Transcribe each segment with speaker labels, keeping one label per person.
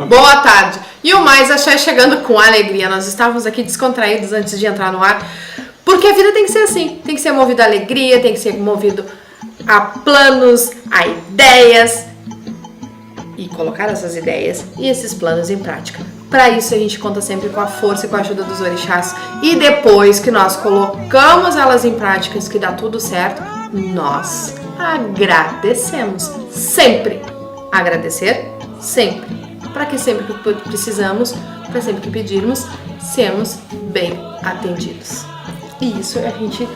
Speaker 1: Boa tarde. E o Mais Axé chegando com alegria. Nós estávamos aqui descontraídos antes de entrar no ar, porque a vida tem que ser assim. Tem que ser movido a alegria, tem que ser movido a planos, a ideias. E colocar essas ideias e esses planos em prática. Para isso a gente conta sempre com a força e com a ajuda dos orixás. E depois que nós colocamos elas em práticas, que dá tudo certo, nós agradecemos. Sempre. Agradecer sempre. Para que sempre que precisamos, para sempre que pedirmos, sermos bem atendidos. E isso a gente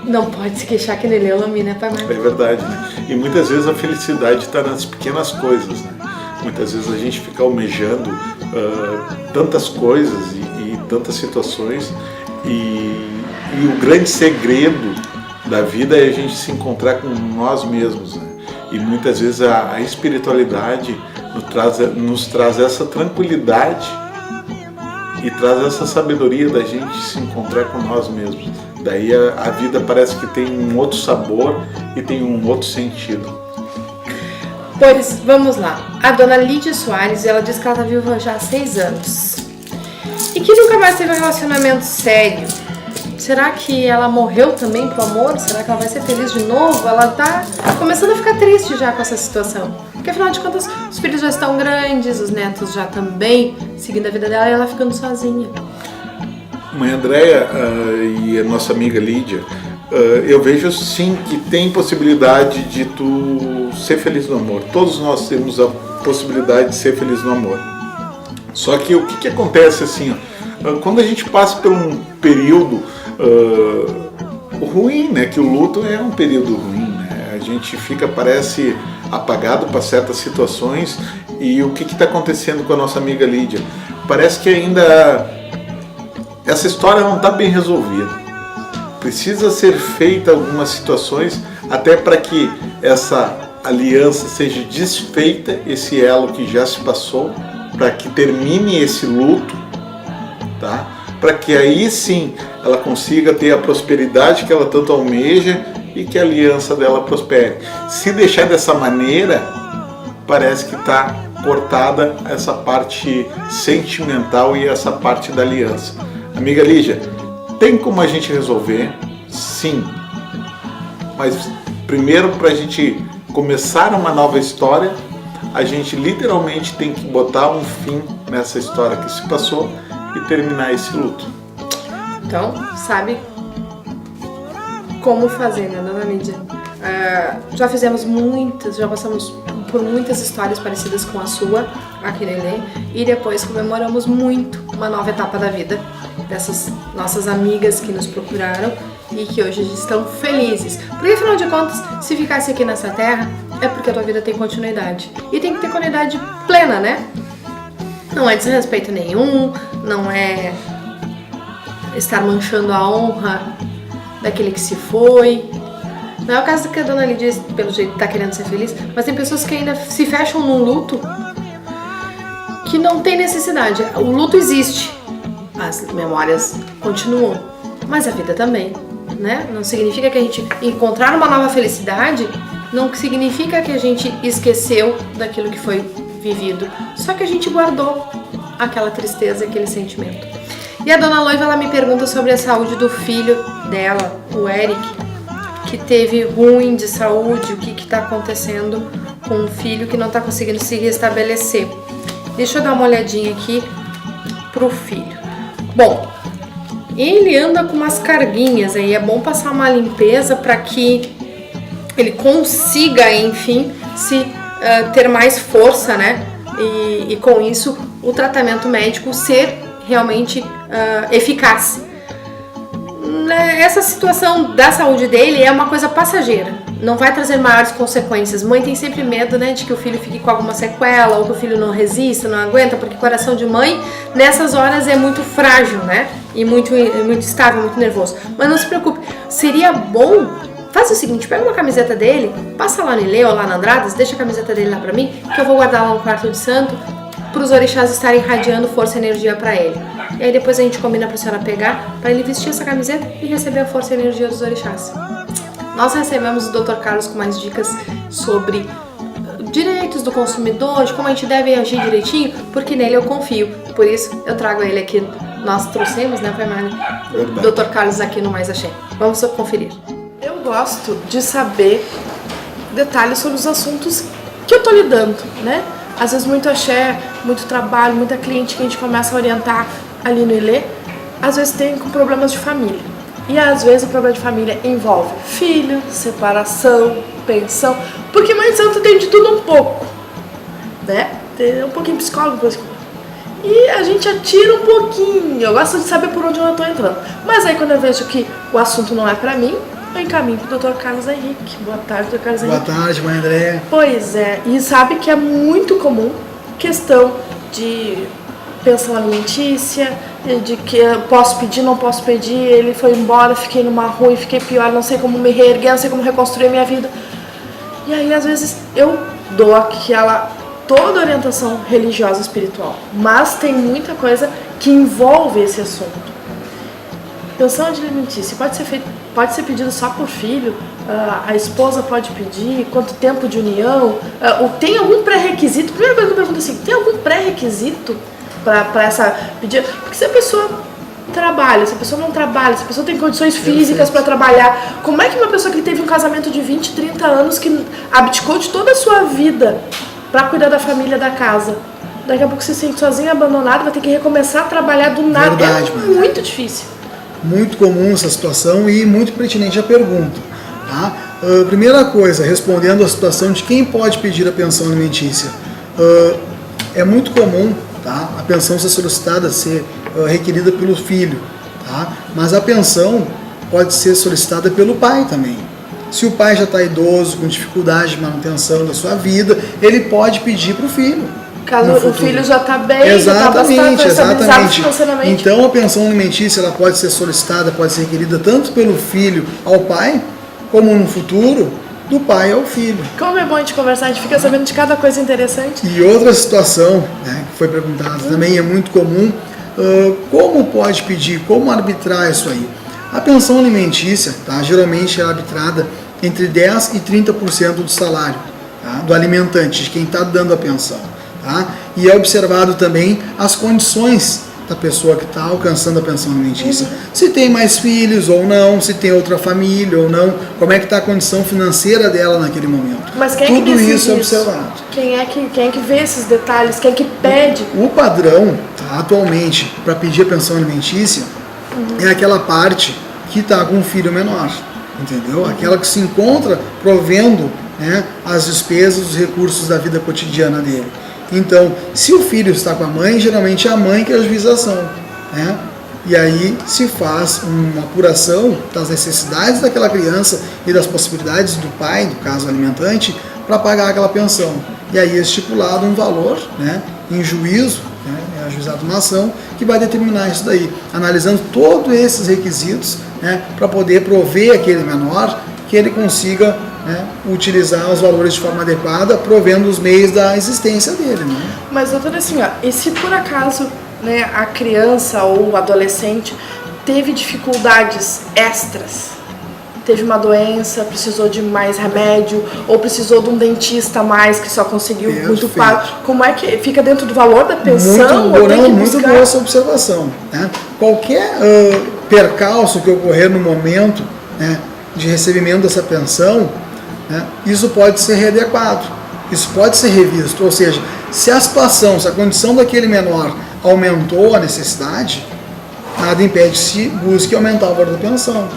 Speaker 1: não pode se queixar que nem Leomi, né, Pai Marcos?
Speaker 2: É verdade, né? E muitas vezes a felicidade está nas pequenas coisas, né? Muitas vezes a gente fica almejando tantas coisas e tantas situações e o grande segredo da vida é a gente se encontrar com nós mesmos, né? E muitas vezes a espiritualidade nos traz essa tranquilidade e traz essa sabedoria da gente se encontrar com nós mesmos. Daí a vida parece que tem um outro sabor e tem um outro sentido.
Speaker 1: Pois, vamos lá. A dona Lídia Soares, ela diz que ela está viva já há 6 anos. E que nunca mais teve um relacionamento sério. Será que ela morreu também pro amor? Será que ela vai ser feliz de novo? Ela tá começando a ficar triste já com essa situação. Porque afinal de contas, os filhos já estão grandes, os netos já também seguindo a vida dela e ela ficando sozinha.
Speaker 2: Mãe Andréia e a nossa amiga Lídia, eu vejo sim que tem possibilidade de tu ser feliz no amor. Todos nós temos a possibilidade de ser feliz no amor. Só que o que acontece assim, ó, quando a gente passa por um período ruim, né? Que o luto é um período ruim, né? A gente fica, parece, apagado para certas situações. E o que está acontecendo com a nossa amiga Lídia? Parece que ainda essa história não está bem resolvida. Precisa ser feita algumas situações até para que essa aliança seja desfeita, esse elo que já se passou, para que termine esse luto, tá? Para que aí sim ela consiga ter a prosperidade que ela tanto almeja e que a aliança dela prospere. Se deixar dessa maneira, parece que está cortada essa parte sentimental e essa parte da aliança. Amiga Lígia, tem como a gente resolver? Sim. Mas primeiro, para a gente começar uma nova história, a gente literalmente tem que botar um fim nessa história que se passou e terminar esse luto.
Speaker 1: Então, sabe como fazer, né, dona Lídia? Já fizemos muitas, já passamos por muitas histórias parecidas com a sua, a Kirelê, e depois comemoramos muito uma nova etapa da vida dessas nossas amigas que nos procuraram e que hoje estão felizes. Porque afinal de contas, se ficasse aqui nessa terra, é porque a tua vida tem continuidade. E tem que ter continuidade plena, né? Não é desrespeito nenhum, não é estar manchando a honra daquele que se foi. Não é o caso que a dona Lídia, pelo jeito, está querendo ser feliz, mas tem pessoas que ainda se fecham num luto que não tem necessidade. O luto existe, as memórias continuam, mas a vida também, né? Não significa que a gente encontrar uma nova felicidade, não significa que a gente esqueceu daquilo que foi vivido, só que a gente guardou aquela tristeza, aquele sentimento. E a dona Loiva, ela me pergunta sobre a saúde do filho dela, o Eric, que teve ruim de saúde, o que está acontecendo com o filho que não está conseguindo se restabelecer. Deixa eu dar uma olhadinha aqui pro filho. Bom, ele anda com umas carguinhas aí, é bom passar uma limpeza para que ele consiga, enfim, ter mais força, né? E com isso o tratamento médico ser realmente eficaz. Essa situação da saúde dele é uma coisa passageira, não vai trazer maiores consequências. Mãe tem sempre medo, né, de que o filho fique com alguma sequela ou que o filho não resista, não aguenta, porque o coração de mãe nessas horas é muito frágil, né, e muito instável, muito nervoso. Mas não se preocupe, seria bom, faz o seguinte, pega uma camiseta dele, passa lá no Ilê ou lá na Andradas, deixa a camiseta dele lá pra mim, que eu vou guardar lá no quarto de santo, para os orixás estarem irradiando força e energia para ele. E aí depois a gente combina para a senhora pegar, para ele vestir essa camiseta e receber a força e energia dos orixás. Nós recebemos o Dr. Carlos com mais dicas sobre direitos do consumidor, de como a gente deve agir direitinho, porque nele eu confio. Por isso eu trago ele aqui. Nós trouxemos, né, Paimani? Dr. Carlos aqui no Mais Axé. Vamos conferir. Eu gosto de saber detalhes sobre os assuntos que eu tô lidando, né? Às vezes muito axé, muito trabalho, muita cliente que a gente começa a orientar ali no ILE, às vezes tem com problemas de família. E às vezes o problema de família envolve filho, separação, pensão, porque Mãe de Santo tem de tudo um pouco, né? Tem um pouquinho psicólogo, por exemplo. E a gente atira um pouquinho, eu gosto de saber por onde eu estou entrando. Mas aí quando eu vejo que o assunto não é pra mim, eu encaminho pro Dr. Carlos Henrique. Boa tarde, Dr. Carlos Henrique.
Speaker 3: Boa tarde, mãe Andréia.
Speaker 1: Pois é, e sabe que é muito comum questão de pensão alimentícia, de que eu posso pedir, não posso pedir, ele foi embora, fiquei numa ruim, fiquei pior, não sei como me reerguer, não sei como reconstruir a minha vida. E aí às vezes eu dou aquela toda orientação religiosa e espiritual, mas tem muita coisa que envolve esse assunto. Pensão alimentícia pode ser pedido só por filho, a esposa pode pedir, quanto tempo de união, tem algum pré-requisito? Primeira coisa que eu pergunto assim, tem algum pré-requisito para essa pedir? Porque se a pessoa trabalha, se a pessoa não trabalha, se a pessoa tem condições físicas para trabalhar, como é que uma pessoa que teve um casamento de 20, 30 anos, que abdicou de toda a sua vida para cuidar da família, da casa, daqui a pouco se sente sozinho, abandonado, vai ter que recomeçar a trabalhar do nada?
Speaker 3: Verdade,
Speaker 1: muito difícil.
Speaker 3: Muito comum essa situação e muito pertinente a pergunta. Tá? Primeira coisa, respondendo a situação de quem pode pedir a pensão alimentícia. É muito comum, tá, a pensão ser solicitada, ser requerida pelo filho, tá? Mas a pensão pode ser solicitada pelo pai também. Se o pai já está idoso, com dificuldade de manutenção da sua vida, ele pode pedir para o filho.
Speaker 1: Caso o filho já está bem,
Speaker 3: exatamente,
Speaker 1: já está bastante
Speaker 3: financeiramente. Então a pensão alimentícia ela pode ser solicitada, pode ser requerida tanto pelo filho ao pai, como no futuro, do pai ao filho.
Speaker 1: Como é bom a gente conversar, a gente fica sabendo de cada coisa interessante.
Speaker 3: E outra situação, né, que foi perguntada também, é muito comum, como pode pedir, como arbitrar isso aí? A pensão alimentícia, tá, geralmente é arbitrada entre 10% e 30% do salário, tá, do alimentante, de quem está dando a pensão. Tá? E é observado também as condições da pessoa que está alcançando a pensão alimentícia. Se tem mais filhos ou não, se tem outra família ou não, como é que está a condição financeira dela naquele momento.
Speaker 1: Mas quem
Speaker 3: Tudo
Speaker 1: é que
Speaker 3: isso é observado.
Speaker 1: Quem é que vê esses detalhes? Quem é que pede?
Speaker 3: O padrão, tá, atualmente, para pedir a pensão alimentícia, é aquela parte que está com um filho menor, entendeu? Aquela que se encontra provendo, né, as despesas, os recursos da vida cotidiana dele. Então, se o filho está com a mãe, geralmente é a mãe que é a juização, né? E aí se faz uma apuração das necessidades daquela criança e das possibilidades do pai, no caso alimentante, para pagar aquela pensão. E aí é estipulado um valor, né, em juízo, né, é ajuizado uma ação que vai determinar isso daí, analisando todos esses requisitos, né, para poder prover aquele menor que ele consiga, né, utilizar os valores de forma adequada, provendo os meios da existência dele. Né?
Speaker 1: Mas, doutora, assim, ó, e se por acaso, né, a criança ou o adolescente teve dificuldades extras, teve uma doença, precisou de mais remédio, ou precisou de um dentista a mais que só conseguiu muito pago, como é que fica dentro do valor da pensão?
Speaker 3: Muito boa essa observação. Né? Qualquer percalço que ocorrer no momento, né, de recebimento dessa pensão, né, isso pode ser readequado, isso pode ser revisto, ou seja, se a situação, se a condição daquele menor aumentou a necessidade, nada impede que se busque aumentar o valor da pensão,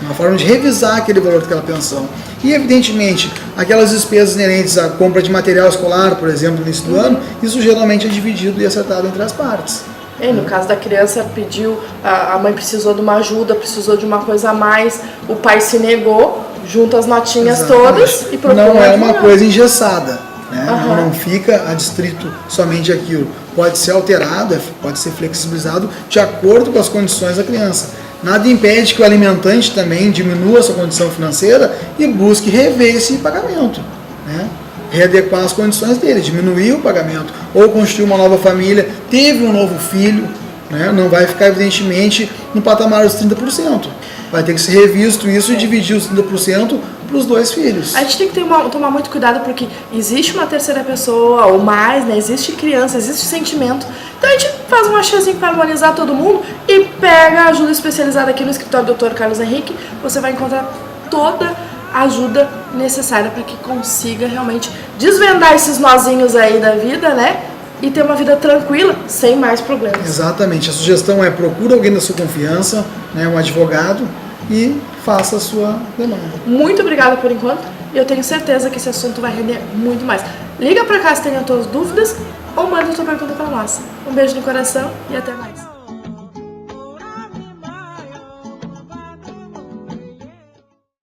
Speaker 3: uma forma de revisar aquele valor daquela pensão. E evidentemente, aquelas despesas inerentes à compra de material escolar, por exemplo, no início do ano, isso geralmente é dividido e acertado entre as partes.
Speaker 1: No caso da criança, pediu, a mãe precisou de uma ajuda, precisou de uma coisa a mais, o pai se negou, junta as notinhas todas e procura.
Speaker 3: Não é uma coisa engessada, né? Não fica adstrito somente aquilo. Pode ser alterado, pode ser flexibilizado de acordo com as condições da criança. Nada impede que o alimentante também diminua a sua condição financeira e busque rever esse pagamento, né? Readequar as condições dele, diminuir o pagamento, ou construir uma nova família, teve um novo filho, né? Não vai ficar evidentemente no patamar dos 30%. vai ter que ser revisto isso e dividir os 30% para os 2 filhos.
Speaker 1: A gente tem que tomar muito cuidado porque existe uma terceira pessoa ou mais, né? Existe criança, existe sentimento. Então a gente faz uma chazinha para harmonizar todo mundo e pega a ajuda especializada aqui no escritório do Dr. Carlos Henrique. Você vai encontrar toda a ajuda necessária para que consiga realmente desvendar esses nozinhos aí da vida, né? E ter uma vida tranquila, sem mais problemas.
Speaker 3: Exatamente. A sugestão é procura alguém da sua confiança, né, um advogado, e faça a sua demanda.
Speaker 1: Muito obrigada por enquanto. E eu tenho certeza que esse assunto vai render muito mais. Liga pra cá se tem as tuas dúvidas ou manda a tua pergunta pra nós. Um beijo no coração e até mais.